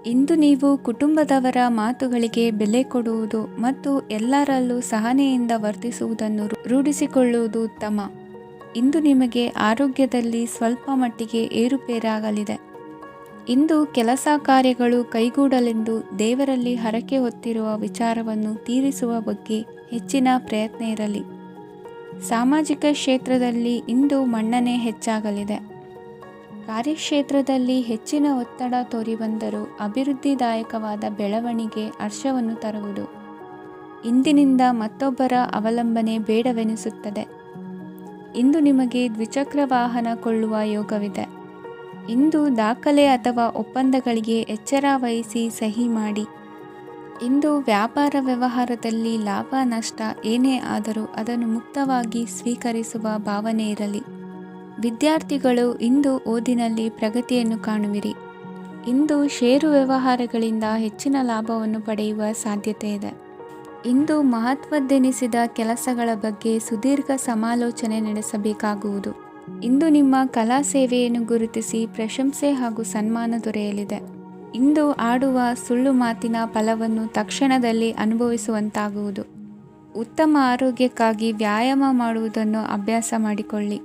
ಇಂದು ನೀವು ಕುಟುಂಬದವರ ಮಾತುಗಳಿಗೆ ಬೆಲೆ ಕೊಡುವುದು ಮತ್ತು ಎಲ್ಲರಲ್ಲೂ ಸಹನೆಯಿಂದ ವರ್ತಿಸುವುದನ್ನು ರೂಢಿಸಿಕೊಳ್ಳುವುದು ಉತ್ತಮ. ಇಂದು ನಿಮಗೆ ಆರೋಗ್ಯದಲ್ಲಿ ಸ್ವಲ್ಪ ಮಟ್ಟಿಗೆ ಏರುಪೇರಾಗಲಿದೆ. ಇಂದು ಕೆಲಸ ಕಾರ್ಯಗಳು ಕೈಗೂಡಲೆಂದು ದೇವರಲ್ಲಿ ಹರಕೆ ಹೊತ್ತಿರುವ ವಿಚಾರವನ್ನು ತೀರಿಸುವ ಬಗ್ಗೆ ಹೆಚ್ಚಿನ ಪ್ರಯತ್ನ ಇರಲಿ. ಸಾಮಾಜಿಕ ಕ್ಷೇತ್ರದಲ್ಲಿ ಇಂದು ಮನ್ನಣೆ ಹೆಚ್ಚಾಗಲಿದೆ. ಕಾರ್ಯಕ್ಷೇತ್ರದಲ್ಲಿ ಹೆಚ್ಚಿನ ಒತ್ತಡ ತೋರಿಬಂದರೂ ಅಭಿವೃದ್ಧಿದಾಯಕವಾದ ಬೆಳವಣಿಗೆ ಹರ್ಷವನ್ನು ತರುವುದು. ಇಂದಿನಿಂದ ಮತ್ತೊಬ್ಬರ ಅವಲಂಬನೆ ಬೇಡವೆನಿಸುತ್ತದೆ. ಇಂದು ನಿಮಗೆ ದ್ವಿಚಕ್ರ ವಾಹನ ಕೊಳ್ಳುವ ಯೋಗವಿದೆ. ಇಂದು ದಾಖಲೆ ಅಥವಾ ಒಪ್ಪಂದಗಳಿಗೆ ಎಚ್ಚರ ವಹಿಸಿ ಸಹಿ ಮಾಡಿ. ಇಂದು ವ್ಯಾಪಾರ ವ್ಯವಹಾರದಲ್ಲಿ ಲಾಭ ನಷ್ಟ ಏನೇ ಆದರೂ ಅದನ್ನು ಮುಕ್ತವಾಗಿ ಸ್ವೀಕರಿಸುವ ಭಾವನೆ ಇರಲಿ. ವಿದ್ಯಾರ್ಥಿಗಳು ಇಂದು ಓದಿನಲ್ಲಿ ಪ್ರಗತಿಯನ್ನು ಕಾಣುವಿರಿ. ಇಂದು ಷೇರು ವ್ಯವಹಾರಗಳಿಂದ ಹೆಚ್ಚಿನ ಲಾಭವನ್ನು ಪಡೆಯುವ ಸಾಧ್ಯತೆ ಇದೆ. ಇಂದು ಮಹತ್ವದ್ದೆನಿಸಿದ ಕೆಲಸಗಳ ಬಗ್ಗೆ ಸುದೀರ್ಘ ಸಮಾಲೋಚನೆ ನಡೆಸಬೇಕಾಗುವುದು. ಇಂದು ನಿಮ್ಮ ಕಲಾ ಸೇವೆಯನ್ನು ಗುರುತಿಸಿ ಪ್ರಶಂಸೆ ಹಾಗೂ ಸನ್ಮಾನ ದೊರೆಯಲಿದೆ. ಇಂದು ಆಡುವ ಸುಳ್ಳು ಮಾತಿನ ಫಲವನ್ನು ತಕ್ಷಣದಲ್ಲಿ ಅನುಭವಿಸುವಂತಾಗುವುದು. ಉತ್ತಮ ಆರೋಗ್ಯಕ್ಕಾಗಿ ವ್ಯಾಯಾಮ ಮಾಡುವುದನ್ನು ಅಭ್ಯಾಸ ಮಾಡಿಕೊಳ್ಳಿ.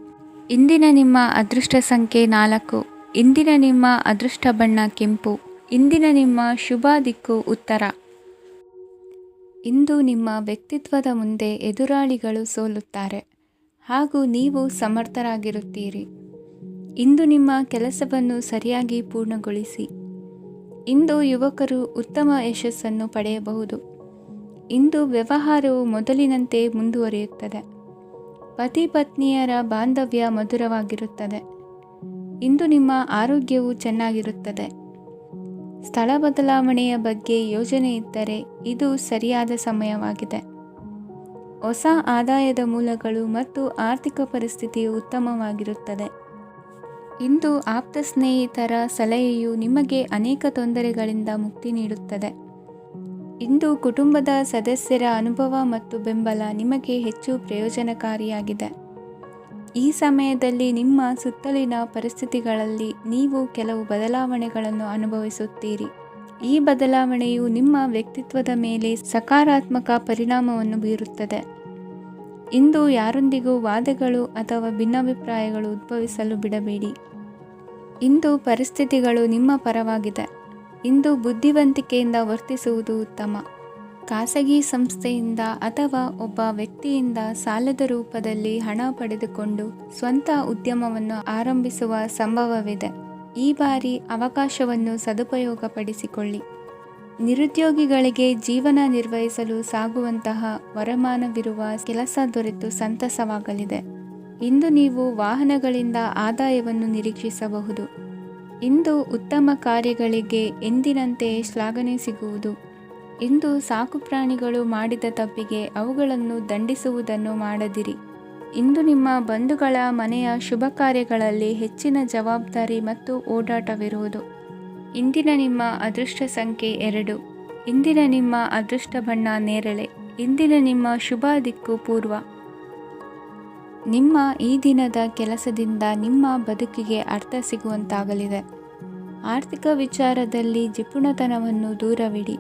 ಇಂದಿನ ನಿಮ್ಮ ಅದೃಷ್ಟ ಸಂಖ್ಯೆ 4. ಇಂದಿನ ನಿಮ್ಮ ಅದೃಷ್ಟ ಬಣ್ಣ ಕೆಂಪು. ಇಂದಿನ ನಿಮ್ಮ ಶುಭ ದಿಕ್ಕು ಉತ್ತರ. ಇಂದು ನಿಮ್ಮ ವ್ಯಕ್ತಿತ್ವದ ಮುಂದೆ ಎದುರಾಳಿಗಳು ಸೋಲುತ್ತಾರೆ ಹಾಗೂ ನೀವು ಸಮರ್ಥರಾಗಿರುತ್ತೀರಿ. ಇಂದು ನಿಮ್ಮ ಕೆಲಸವನ್ನು ಸರಿಯಾಗಿ ಪೂರ್ಣಗೊಳಿಸಿ. ಇಂದು ಯುವಕರು ಉತ್ತಮ ಯಶಸ್ಸನ್ನು ಪಡೆಯಬಹುದು. ಇಂದು ವ್ಯವಹಾರವು ಮೊದಲಿನಂತೆ ಮುಂದುವರಿಯುತ್ತದೆ. ಪತಿ ಪತ್ನಿಯರ ಬಾಂಧವ್ಯ ಮಧುರವಾಗಿರುತ್ತದೆ. ಇಂದು ನಿಮ್ಮ ಆರೋಗ್ಯವು ಚೆನ್ನಾಗಿರುತ್ತದೆ. ಸ್ಥಳ ಬದಲಾವಣೆಯ ಬಗ್ಗೆ ಯೋಜನೆ ಇದ್ದರೆ ಇದು ಸರಿಯಾದ ಸಮಯವಾಗಿದೆ. ಹೊಸ ಆದಾಯದ ಮೂಲಗಳು ಮತ್ತು ಆರ್ಥಿಕ ಪರಿಸ್ಥಿತಿಯು ಉತ್ತಮವಾಗಿರುತ್ತದೆ. ಇಂದು ಆಪ್ತ ಸ್ನೇಹಿತರ ಸಲಹೆಯು ನಿಮಗೆ ಅನೇಕ ತೊಂದರೆಗಳಿಂದ ಮುಕ್ತಿ ನೀಡುತ್ತದೆ. ಇಂದು ಕುಟುಂಬದ ಸದಸ್ಯರ ಅನುಭವ ಮತ್ತು ಬೆಂಬಲ ನಿಮಗೆ ಹೆಚ್ಚು ಪ್ರಯೋಜನಕಾರಿಯಾಗಿದೆ. ಈ ಸಮಯದಲ್ಲಿ ನಿಮ್ಮ ಸುತ್ತಲಿನ ಪರಿಸ್ಥಿತಿಗಳಲ್ಲಿ ನೀವು ಕೆಲವು ಬದಲಾವಣೆಗಳನ್ನು ಅನುಭವಿಸುತ್ತೀರಿ. ಈ ಬದಲಾವಣೆಯು ನಿಮ್ಮ ವ್ಯಕ್ತಿತ್ವದ ಮೇಲೆ ಸಕಾರಾತ್ಮಕ ಪರಿಣಾಮವನ್ನು ಬೀರುತ್ತದೆ. ಇಂದು ಯಾರೊಂದಿಗೂ ವಾದಗಳು ಅಥವಾ ಭಿನ್ನಾಭಿಪ್ರಾಯಗಳು ಉದ್ಭವಿಸಲು ಬಿಡಬೇಡಿ. ಇಂದು ಪರಿಸ್ಥಿತಿಗಳು ನಿಮ್ಮ ಪರವಾಗಿದೆ. ಇಂದು ಬುದ್ಧಿವಂತಿಕೆಯಿಂದ ವರ್ತಿಸುವುದು ಉತ್ತಮ. ಖಾಸಗಿ ಸಂಸ್ಥೆಯಿಂದ ಅಥವಾ ಒಬ್ಬ ವ್ಯಕ್ತಿಯಿಂದ ಸಾಲದ ರೂಪದಲ್ಲಿ ಹಣ ಪಡೆದುಕೊಂಡು ಸ್ವಂತ ಉದ್ಯಮವನ್ನು ಆರಂಭಿಸುವ ಸಂಭವವಿದೆ. ಈ ಬಾರಿ ಅವಕಾಶವನ್ನು ಸದುಪಯೋಗಪಡಿಸಿಕೊಳ್ಳಿ. ನಿರುದ್ಯೋಗಿಗಳಿಗೆ ಜೀವನ ನಿರ್ವಹಿಸಲು ಸಾಗುವಂತಹ ವರಮಾನವಿರುವ ಕೆಲಸ ದೊರೆತು ಸಂತಸವಾಗಲಿದೆ. ಇಂದು ನೀವು ವಾಹನಗಳಿಂದ ಆದಾಯವನ್ನು ನಿರೀಕ್ಷಿಸಬಹುದು. ಇಂದು ಉತ್ತಮ ಕಾರ್ಯಗಳಿಗೆ ಎಂದಿನಂತೆಯೇ ಶ್ಲಾಘನೆ ಸಿಗುವುದು. ಇಂದು ಸಾಕುಪ್ರಾಣಿಗಳು ಮಾಡಿದ ತಪ್ಪಿಗೆ ಅವುಗಳನ್ನು ದಂಡಿಸುವುದನ್ನು ಮಾಡದಿರಿ. ಇಂದು ನಿಮ್ಮ ಬಂಧುಗಳ ಮನೆಯ ಶುಭ ಕಾರ್ಯಗಳಲ್ಲಿ ಹೆಚ್ಚಿನ ಜವಾಬ್ದಾರಿ ಮತ್ತು ಓಡಾಟವಿರುವುದು. ಇಂದಿನ ನಿಮ್ಮ ಅದೃಷ್ಟ ಸಂಖ್ಯೆ 2. ಇಂದಿನ ನಿಮ್ಮ ಅದೃಷ್ಟ ಬಣ್ಣ ನೇರಳೆ. ಇಂದಿನ ನಿಮ್ಮ ಶುಭ ದಿಕ್ಕು ಪೂರ್ವ. ನಿಮ್ಮ ಈ ದಿನದ ಕೆಲಸದಿಂದ ನಿಮ್ಮ ಬದುಕಿಗೆ ಅರ್ಥ ಸಿಗುವಂತಾಗಲಿದೆ. ಆರ್ಥಿಕ ವಿಚಾರದಲ್ಲಿ ಜಿಪುಣತನವನ್ನು ದೂರವಿಡಿ.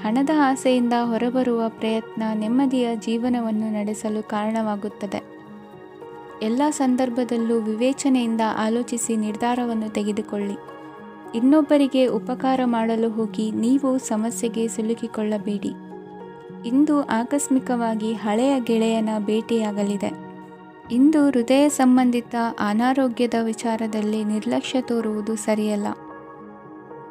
ಹಣದ ಆಸೆಯಿಂದ ಹೊರಬರುವ ಪ್ರಯತ್ನ ನೆಮ್ಮದಿಯ ಜೀವನವನ್ನು ನಡೆಸಲು ಕಾರಣವಾಗುತ್ತದೆ. ಎಲ್ಲ ಸಂದರ್ಭದಲ್ಲೂ ವಿವೇಚನೆಯಿಂದ ಆಲೋಚಿಸಿ ನಿರ್ಧಾರವನ್ನು ತೆಗೆದುಕೊಳ್ಳಿ. ಇನ್ನೊಬ್ಬರಿಗೆ ಉಪಕಾರ ಮಾಡಲು ಹೋಗಿ ನೀವು ಸಮಸ್ಯೆಗೆ ಸಿಲುಕಿಕೊಳ್ಳಬೇಡಿ. ಇಂದು ಆಕಸ್ಮಿಕವಾಗಿ ಹಳೆಯ ಗೆಳೆಯನ ಭೇಟಿಯಾಗಲಿದೆ. ಇಂದು ಹೃದಯ ಸಂಬಂಧಿತ ಅನಾರೋಗ್ಯದ ವಿಚಾರದಲ್ಲಿ ನಿರ್ಲಕ್ಷ್ಯ ತೋರುವುದು ಸರಿಯಲ್ಲ.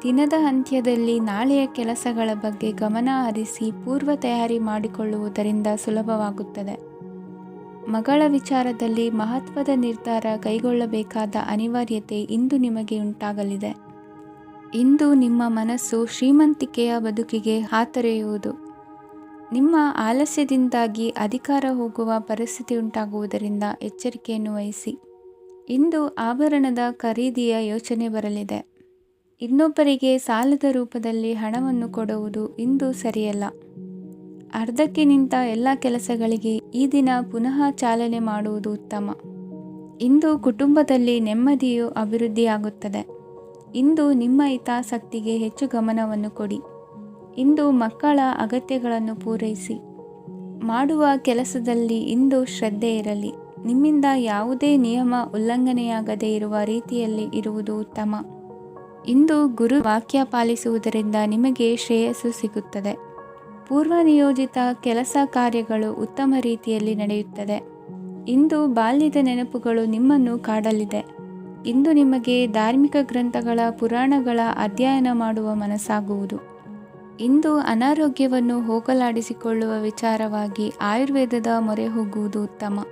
ದಿನದ ಅಂತ್ಯದಲ್ಲಿ ನಾಳೆಯ ಕೆಲಸಗಳ ಬಗ್ಗೆ ಗಮನ ಹರಿಸಿ ಪೂರ್ವ ತಯಾರಿ ಮಾಡಿಕೊಳ್ಳುವುದರಿಂದ ಸುಲಭವಾಗುತ್ತದೆ. ಮಗಳ ವಿಚಾರದಲ್ಲಿ ಮಹತ್ವದ ನಿರ್ಧಾರ ಕೈಗೊಳ್ಳಬೇಕಾದ ಅನಿವಾರ್ಯತೆ ಇಂದು ನಿಮಗೆ ಉಂಟಾಗಲಿದೆ. ಇಂದು ನಿಮ್ಮ ಮನಸ್ಸು ಶ್ರೀಮಂತಿಕೆಯ ಬದುಕಿಗೆ ಹಾತೊರೆಯುವುದು. ನಿಮ್ಮ ಆಲಸ್ಯದಿಂದಾಗಿ ಅಧಿಕಾರ ಹೋಗುವ ಪರಿಸ್ಥಿತಿ ಉಂಟಾಗುವುದರಿಂದ ಎಚ್ಚರಿಕೆಯನ್ನು ವಹಿಸಿ. ಇಂದು ಆಭರಣದ ಖರೀದಿಯ ಯೋಚನೆ ಬರಲಿದೆ. ಇನ್ನೊಬ್ಬರಿಗೆ ಸಾಲದ ರೂಪದಲ್ಲಿ ಹಣವನ್ನು ಕೊಡುವುದು ಇಂದು ಸರಿಯಲ್ಲ. ಅರ್ಧಕ್ಕೆ ನಿಂತ ಎಲ್ಲ ಕೆಲಸಗಳಿಗೆ ಈ ದಿನ ಪುನಃ ಚಾಲನೆ ಮಾಡುವುದು ಉತ್ತಮ. ಇಂದು ಕುಟುಂಬದಲ್ಲಿ ನೆಮ್ಮದಿಯು ಅಭಿವೃದ್ಧಿಯಾಗುತ್ತದೆ. ಇಂದು ನಿಮ್ಮ ಹಿತಾಸಕ್ತಿಗೆ ಹೆಚ್ಚು ಗಮನವನ್ನು ಕೊಡಿ. ಇಂದು ಮಕ್ಕಳ ಅಗತ್ಯಗಳನ್ನು ಪೂರೈಸಿ. ಮಾಡುವ ಕೆಲಸದಲ್ಲಿ ಇಂದು ಶ್ರದ್ಧೆ ಇರಲಿ. ನಿಮ್ಮಿಂದ ಯಾವುದೇ ನಿಯಮ ಉಲ್ಲಂಘನೆಯಾಗದೇ ಇರುವ ರೀತಿಯಲ್ಲಿ ಇರುವುದು ಉತ್ತಮ. ಇಂದು ಗುರು ವಾಕ್ಯ ಪಾಲಿಸುವುದರಿಂದ ನಿಮಗೆ ಶ್ರೇಯಸ್ಸು ಸಿಗುತ್ತದೆ. ಪೂರ್ವ ನಿಯೋಜಿತ ಕೆಲಸ ಕಾರ್ಯಗಳು ಉತ್ತಮ ರೀತಿಯಲ್ಲಿ ನಡೆಯುತ್ತದೆ. ಇಂದು ಬಾಲ್ಯದ ನೆನಪುಗಳು ನಿಮ್ಮನ್ನು ಕಾಡಲಿದೆ. ಇಂದು ನಿಮಗೆ ಧಾರ್ಮಿಕ ಗ್ರಂಥಗಳ ಪುರಾಣಗಳ ಅಧ್ಯಯನ ಮಾಡುವ ಮನಸ್ಸಾಗುವುದು. ಇಂದು ಅನಾರೋಗ್ಯವನ್ನು ಹೋಗಲಾಡಿಸಿಕೊಳ್ಳುವ ವಿಚಾರವಾಗಿ ಆಯುರ್ವೇದದ ಮೊರೆ ಹೋಗುವುದು ಉತ್ತಮ.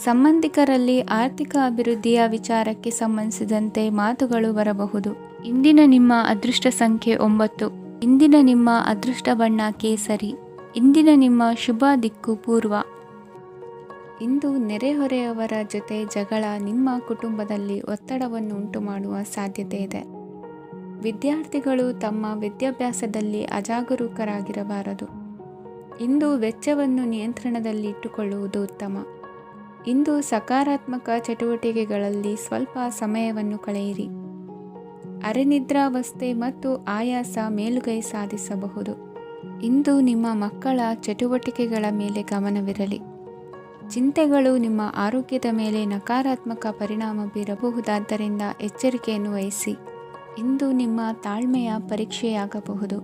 ಸಂಬಂಧಿಕರಲ್ಲಿ ಆರ್ಥಿಕ ಅಭಿವೃದ್ಧಿಯ ವಿಚಾರಕ್ಕೆ ಸಂಬಂಧಿಸಿದಂತೆ ಮಾತುಗಳು ಬರಬಹುದು. ಇಂದಿನ ನಿಮ್ಮ ಅದೃಷ್ಟ ಸಂಖ್ಯೆ 9. ಇಂದಿನ ನಿಮ್ಮ ಅದೃಷ್ಟ ಬಣ್ಣ ಕೇಸರಿ. ಇಂದಿನ ನಿಮ್ಮ ಶುಭ ದಿಕ್ಕು ಪೂರ್ವ. ಇಂದು ನೆರೆಹೊರೆಯವರ ಜೊತೆ ಜಗಳ ನಿಮ್ಮ ಕುಟುಂಬದಲ್ಲಿ ಒತ್ತಡವನ್ನು ಉಂಟುಮಾಡುವ ಸಾಧ್ಯತೆ ಇದೆ. ವಿದ್ಯಾರ್ಥಿಗಳು ತಮ್ಮ ವಿದ್ಯಾಭ್ಯಾಸದಲ್ಲಿ ಅಜಾಗರೂಕರಾಗಿರಬಾರದು. ಇಂದು ವೆಚ್ಚವನ್ನು ನಿಯಂತ್ರಣದಲ್ಲಿ ಇಟ್ಟುಕೊಳ್ಳುವುದು ಉತ್ತಮ. ಇಂದು ಸಕಾರಾತ್ಮಕ ಚಟುವಟಿಕೆಗಳಲ್ಲಿ ಸ್ವಲ್ಪ ಸಮಯವನ್ನು ಕಳೆಯಿರಿ. ಅರೆನಿದ್ರಾವಸ್ಥೆ ಮತ್ತು ಆಯಾಸ ಮೇಲುಗೈ ಸಾಧಿಸಬಹುದು. ಇಂದು ನಿಮ್ಮ ಮಕ್ಕಳ ಚಟುವಟಿಕೆಗಳ ಮೇಲೆ ಗಮನವಿರಲಿ. ಚಿಂತೆಗಳು ನಿಮ್ಮ ಆರೋಗ್ಯದ ಮೇಲೆ ನಕಾರಾತ್ಮಕ ಪರಿಣಾಮ ಬೀರಬಹುದಾದ್ದರಿಂದ ಎಚ್ಚರಿಕೆಯನ್ನು ವಹಿಸಿ. ಇಂದು ನಿಮ್ಮ ತಾಳ್ಮೆಯ ಪರೀಕ್ಷೆಯಾಗಬಹುದು.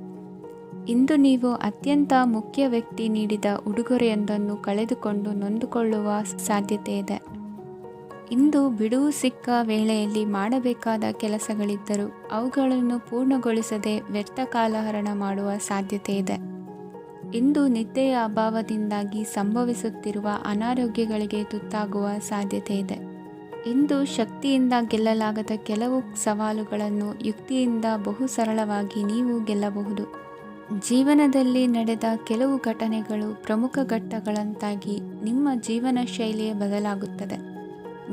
ಇಂದು ನೀವು ಅತ್ಯಂತ ಮುಖ್ಯ ವ್ಯಕ್ತಿ ನೀಡಿದ ಉಡುಗೊರೆಯೊಂದನ್ನು ಕಳೆದುಕೊಂಡು ನೊಂದುಕೊಳ್ಳುವ ಸಾಧ್ಯತೆ ಇದೆ. ಇಂದು ಬಿಡುವು ಸಿಕ್ಕ ವೇಳೆಯಲ್ಲಿ ಮಾಡಬೇಕಾದ ಕೆಲಸಗಳಿದ್ದರೂ ಅವುಗಳನ್ನು ಪೂರ್ಣಗೊಳಿಸದೆ ವ್ಯರ್ಥ ಕಾಲಹರಣ ಮಾಡುವ ಸಾಧ್ಯತೆ ಇದೆ. ಇಂದು ನಿದ್ದೆಯ ಅಭಾವದಿಂದಾಗಿ ಸಂಭವಿಸುತ್ತಿರುವ ಅನಾರೋಗ್ಯಗಳಿಗೆ ತುತ್ತಾಗುವ ಸಾಧ್ಯತೆ ಇದೆ. ಇಂದು ಶಕ್ತಿಯಿಂದ ಗೆಲ್ಲಲಾಗದ ಕೆಲವು ಸವಾಲುಗಳನ್ನು ಯುಕ್ತಿಯಿಂದ ಬಹು ಸರಳವಾಗಿ ನೀವು ಗೆಲ್ಲಬಹುದು. ಜೀವನದಲ್ಲಿ ನಡೆದ ಕೆಲವು ಘಟನೆಗಳು ಪ್ರಮುಖ ಘಟ್ಟಗಳಂತಾಗಿ ನಿಮ್ಮ ಜೀವನ ಶೈಲಿಯೇ ಬದಲಾಗುತ್ತದೆ.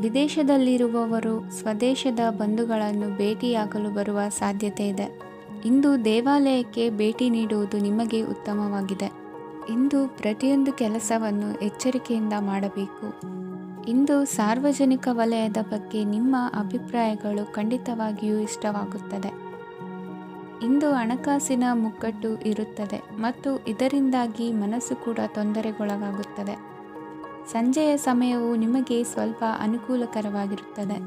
ವಿದೇಶದಲ್ಲಿರುವವರು ಸ್ವದೇಶದ ಬಂಧುಗಳನ್ನು ಭೇಟಿಯಾಗಲು ಬರುವ ಸಾಧ್ಯತೆ ಇದೆ. ಇಂದು ದೇವಾಲಯಕ್ಕೆ ಭೇಟಿ ನೀಡುವುದು ನಿಮಗೆ ಉತ್ತಮವಾಗಿದೆ. ಇಂದು ಪ್ರತಿಯೊಂದು ಕೆಲಸವನ್ನು ಎಚ್ಚರಿಕೆಯಿಂದ ಮಾಡಬೇಕು. ಇಂದು ಸಾರ್ವಜನಿಕ ವಲಯದ ಬಗ್ಗೆ ನಿಮ್ಮ ಅಭಿಪ್ರಾಯಗಳು ಖಂಡಿತವಾಗಿಯೂ ಇಷ್ಟವಾಗುತ್ತದೆ. ಇಂದು ಹಣಕಾಸಿನ ಮುಗ್ಗಟ್ಟು ಇರುತ್ತದೆ ಮತ್ತು ಇದರಿಂದಾಗಿ ಮನಸ್ಸು ಕೂಡ ತೊಂದರೆಗೊಳಗಾಗುತ್ತದೆ. ಸಂಜೆಯ ಸಮಯವು ನಿಮಗೆ ಸ್ವಲ್ಪ ಅನುಕೂಲಕರವಾಗಿರುತ್ತದೆ.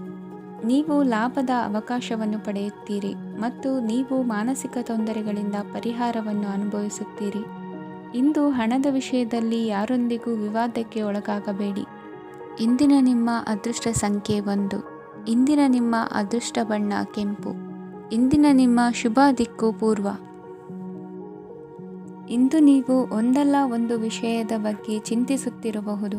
ನೀವು ಲಾಭದ ಅವಕಾಶವನ್ನು ಪಡೆಯುತ್ತೀರಿ ಮತ್ತು ನೀವು ಮಾನಸಿಕ ತೊಂದರೆಗಳಿಂದ ಪರಿಹಾರವನ್ನು ಅನುಭವಿಸುತ್ತೀರಿ. ಇಂದು ಹಣದ ವಿಷಯದಲ್ಲಿ ಯಾರೊಂದಿಗೂ ವಿವಾದಕ್ಕೆ ಒಳಗಾಗಬೇಡಿ. ಇಂದಿನ ನಿಮ್ಮ ಅದೃಷ್ಟ ಸಂಖ್ಯೆ 1. ಇಂದಿನ ನಿಮ್ಮ ಅದೃಷ್ಟ ಬಣ್ಣ ಕೆಂಪು. ಇಂದಿನ ನಿಮ್ಮ ಶುಭ ದಿಕ್ಕು ಪೂರ್ವ. ಇಂದು ನೀವು ಒಂದಲ್ಲ ಒಂದು ವಿಷಯದ ಬಗ್ಗೆ ಚಿಂತಿಸುತ್ತಿರಬಹುದು.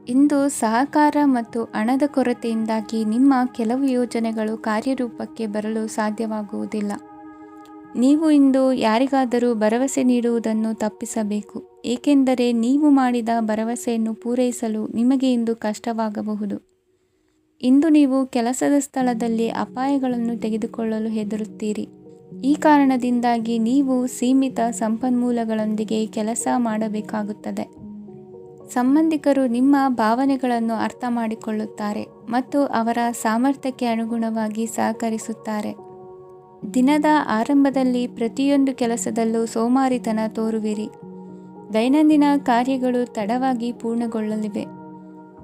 ಇಂದು ಸಹಕಾರ ಮತ್ತು ಹಣದ ಕೊರತೆಯಿಂದಾಗಿ ನಿಮ್ಮ ಕೆಲವು ಯೋಜನೆಗಳು ಕಾರ್ಯರೂಪಕ್ಕೆ ಬರಲು ಸಾಧ್ಯವಾಗುವುದಿಲ್ಲ. ನೀವು ಇಂದು ಯಾರಿಗಾದರೂ ಭರವಸೆ ನೀಡುವುದನ್ನು ತಪ್ಪಿಸಬೇಕು, ಏಕೆಂದರೆ ನೀವು ಮಾಡಿದ ಭರವಸೆಯನ್ನು ಪೂರೈಸಲು ನಿಮಗೆ ಇಂದು ಕಷ್ಟವಾಗಬಹುದು. ಇಂದು ನೀವು ಕೆಲಸದ ಸ್ಥಳದಲ್ಲಿ ಅಪಾಯಗಳನ್ನು ತೆಗೆದುಕೊಳ್ಳಲು ಹೆದರುತ್ತೀರಿ. ಈ ಕಾರಣದಿಂದಾಗಿ ನೀವು ಸೀಮಿತ ಸಂಪನ್ಮೂಲಗಳೊಂದಿಗೆ ಕೆಲಸ ಮಾಡಬೇಕಾಗುತ್ತದೆ. ಸಂಬಂಧಿಕರು ನಿಮ್ಮ ಭಾವನೆಗಳನ್ನು ಅರ್ಥ ಮಾಡಿಕೊಳ್ಳುತ್ತಾರೆ ಮತ್ತು ಅವರ ಸಾಮರ್ಥ್ಯಕ್ಕೆ ಅನುಗುಣವಾಗಿ ಸಹಕರಿಸುತ್ತಾರೆ. ದಿನದ ಆರಂಭದಲ್ಲಿ ಪ್ರತಿಯೊಂದು ಕೆಲಸದಲ್ಲೂ ಸೋಮಾರಿತನ ತೋರುವಿರಿ. ದೈನಂದಿನ ಕಾರ್ಯಗಳು ತಡವಾಗಿ ಪೂರ್ಣಗೊಳ್ಳಲಿವೆ.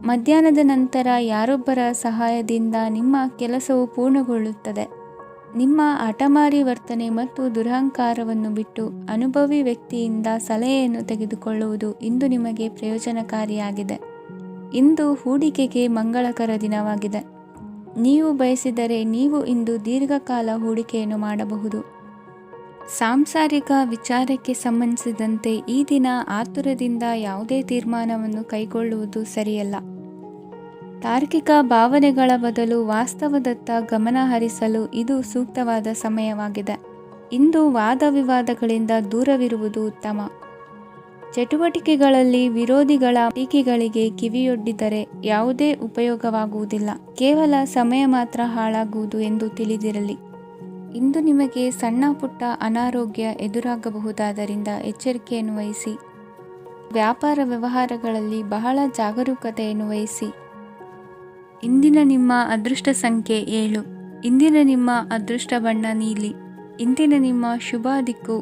ಮಧ್ಯಾಹ್ನದ ನಂತರ ಯಾರೊಬ್ಬರ ಸಹಾಯದಿಂದ ನಿಮ್ಮ ಕೆಲಸವು ಪೂರ್ಣಗೊಳ್ಳುತ್ತದೆ. ನಿಮ್ಮ ಹಠಮಾರಿ ವರ್ತನೆ ಮತ್ತು ದುರಹಂಕಾರವನ್ನು ಬಿಟ್ಟು ಅನುಭವಿ ವ್ಯಕ್ತಿಯಿಂದ ಸಲಹೆಯನ್ನು ತೆಗೆದುಕೊಳ್ಳುವುದು ಇಂದು ನಿಮಗೆ ಪ್ರಯೋಜನಕಾರಿಯಾಗಿದೆ. ಇಂದು ಹೂಡಿಕೆಗೆ ಮಂಗಳಕರ ದಿನವಾಗಿದೆ. ನೀವು ಬಯಸಿದರೆ ನೀವು ಇಂದು ದೀರ್ಘಕಾಲ ಹೂಡಿಕೆಯನ್ನು ಮಾಡಬಹುದು. ಸಾಂಸಾರಿಕ ವಿಚಾರಕ್ಕೆ ಸಂಬಂಧಿಸಿದಂತೆ ಈ ದಿನ ಆತುರದಿಂದ ಯಾವುದೇ ತೀರ್ಮಾನವನ್ನು ಕೈಗೊಳ್ಳುವುದು ಸರಿಯಲ್ಲ. ತಾರ್ಕಿಕ ಭಾವನೆಗಳ ಬದಲು ವಾಸ್ತವದತ್ತ ಗಮನ ಹರಿಸಲು ಇದು ಸೂಕ್ತವಾದ ಸಮಯವಾಗಿದೆ. ಇಂದು ವಾದ ವಿವಾದಗಳಿಂದ ದೂರವಿರುವುದು ಉತ್ತಮ. ಚಟುವಟಿಕೆಗಳಲ್ಲಿ ವಿರೋಧಿಗಳ ಟೀಕೆಗಳಿಗೆ ಕಿವಿಯೊಡ್ಡಿದರೆ ಯಾವುದೇ ಉಪಯೋಗವಾಗುವುದಿಲ್ಲ, ಕೇವಲ ಸಮಯ ಮಾತ್ರ ಹಾಳಾಗುವುದು ಎಂದು ತಿಳಿದಿರಲಿ. ಇಂದು ನಿಮಗೆ ಸಣ್ಣ ಪುಟ್ಟ ಅನಾರೋಗ್ಯ ಎದುರಾಗಬಹುದಾದ್ದರಿಂದ ಎಚ್ಚರಿಕೆಯನ್ನು ವಹಿಸಿ. ವ್ಯಾಪಾರ ವ್ಯವಹಾರಗಳಲ್ಲಿ ಬಹಳ ಜಾಗರೂಕತೆಯನ್ನು ವಹಿಸಿ. ಇಂದಿನ ನಿಮ್ಮ ಅದೃಷ್ಟ ಸಂಖ್ಯೆ 7. ಇಂದಿನ ನಿಮ್ಮ ಅದೃಷ್ಟ ಬಣ್ಣ ನೀಲಿ. ಇಂದಿನ ನಿಮ್ಮ ಶುಭ ದಿಕ್ಕು